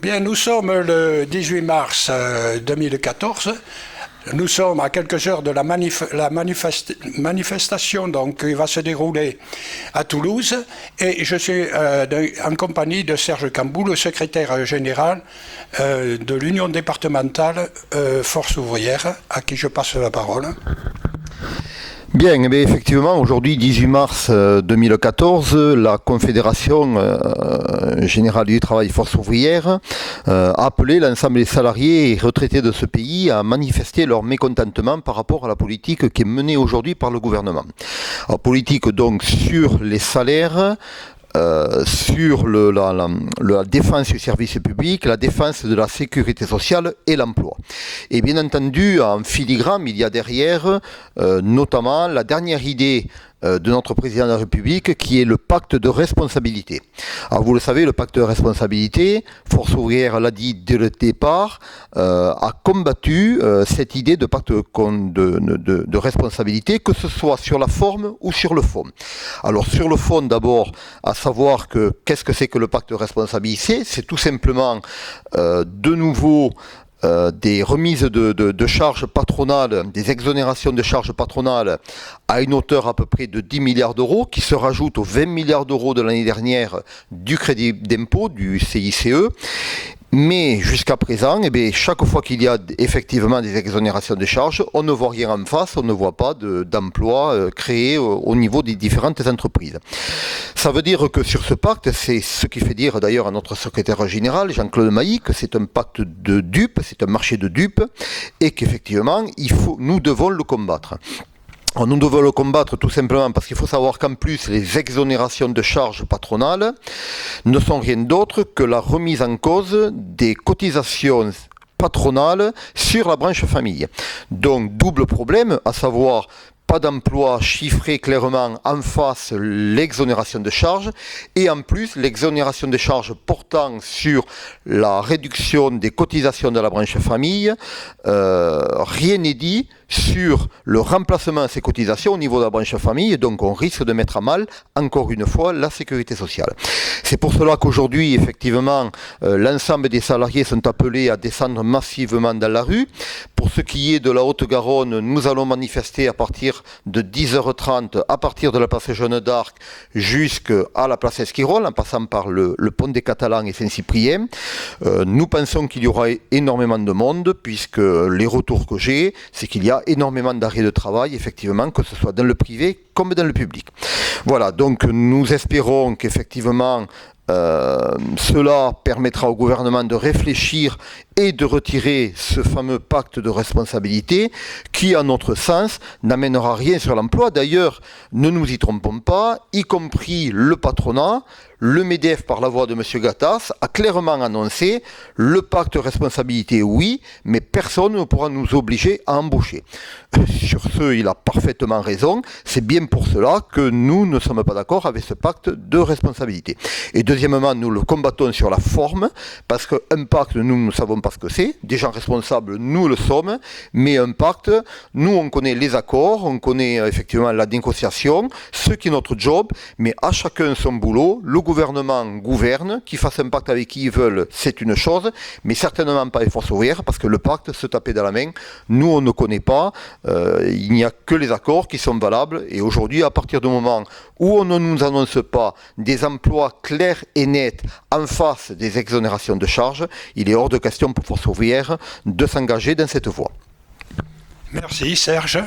Bien, nous sommes le 18 mars 2014. Nous sommes à quelques heures de la manifestation donc, qui va se dérouler à Toulouse. Et je suis en compagnie de Serge Cambou, le secrétaire général de l'Union départementale Force ouvrière, à qui je passe la parole. Bien, mais effectivement, aujourd'hui, 18 mars 2014, la Confédération Générale du Travail Force Ouvrière a appelé l'ensemble des salariés et retraités de ce pays à manifester leur mécontentement par rapport à la politique qui est menée aujourd'hui par le gouvernement. La politique donc sur les salaires, sur la défense du service public, la défense de la sécurité sociale et l'emploi. Et bien entendu, en filigrane, il y a derrière notamment la dernière idée de notre président de la République qui est le pacte de responsabilité. Alors vous le savez, le pacte de responsabilité, Force ouvrière l'a dit dès le départ, a combattu cette idée de pacte de responsabilité, que ce soit sur la forme ou sur le fond. Alors sur le fond d'abord, à savoir que qu'est-ce que c'est que le pacte de responsabilité? C'est tout simplement de nouveau des remises de charges patronales, des exonérations de charges patronales à une hauteur à peu près de 10 milliards d'euros qui se rajoutent aux 20 milliards d'euros de l'année dernière du crédit d'impôt, du CICE. Mais jusqu'à présent, chaque fois qu'il y a effectivement des exonérations de charges, on ne voit rien en face, on ne voit pas d'emplois créés au niveau des différentes entreprises. Ça veut dire que sur ce pacte, c'est ce qui fait dire d'ailleurs à notre secrétaire général, Jean-Claude Mailly, que c'est un pacte de dupes, c'est un marché de dupes, et qu'effectivement, nous devons le combattre. Nous devons le combattre tout simplement parce qu'il faut savoir qu'en plus les exonérations de charges patronales ne sont rien d'autre que la remise en cause des cotisations patronales sur la branche famille. Donc double problème, à savoir pas d'emploi chiffré clairement en face l'exonération de charges et en plus l'exonération de charges portant sur la réduction des cotisations de la branche famille, rien n'est dit sur le remplacement de ces cotisations au niveau de la branche famille, et donc on risque de mettre à mal, encore une fois, la sécurité sociale. C'est pour cela qu'aujourd'hui, effectivement, l'ensemble des salariés sont appelés à descendre massivement dans la rue. Pour ce qui est de la Haute-Garonne, nous allons manifester à partir de 10h30, à partir de la place Jeanne d'Arc jusqu'à la place Esquirol, en passant par le pont des Catalans et Saint-Cyprien. Nous pensons qu'il y aura énormément de monde, puisque les retours que j'ai, c'est qu'il y a énormément d'arrêts de travail, effectivement, que ce soit dans le privé comme dans le public. Voilà, donc nous espérons qu'effectivement cela permettra au gouvernement de réfléchir et de retirer ce fameux pacte de responsabilité qui, à notre sens, n'amènera rien sur l'emploi. D'ailleurs, ne nous y trompons pas, y compris le patronat, le MEDEF, par la voix de M. Gattaz, a clairement annoncé le pacte de responsabilité, oui, mais personne ne pourra nous obliger à embaucher. Sur ce, il a parfaitement raison. C'est bien pour cela que nous ne sommes pas d'accord avec ce pacte de responsabilité. Et deuxièmement, nous le combattons sur la forme, parce qu'un pacte, nous ne savons pas ce que c'est. Des gens responsables, nous le sommes, mais un pacte, nous on connaît les accords, on connaît effectivement la négociation, ce qui est notre job, mais à chacun son boulot. Le gouvernement gouverne, qu'il fasse un pacte avec qui ils veulent, c'est une chose, mais certainement pas les forces ouvrières, parce que le pacte, se taper dans la main, nous on ne connaît pas, il n'y a que les accords qui sont valables, et aujourd'hui, à partir du moment où on ne nous annonce pas des emplois clairs et nets en face des exonérations de charges, il est hors de question pour forces ouvrières de s'engager dans cette voie. Merci Serge.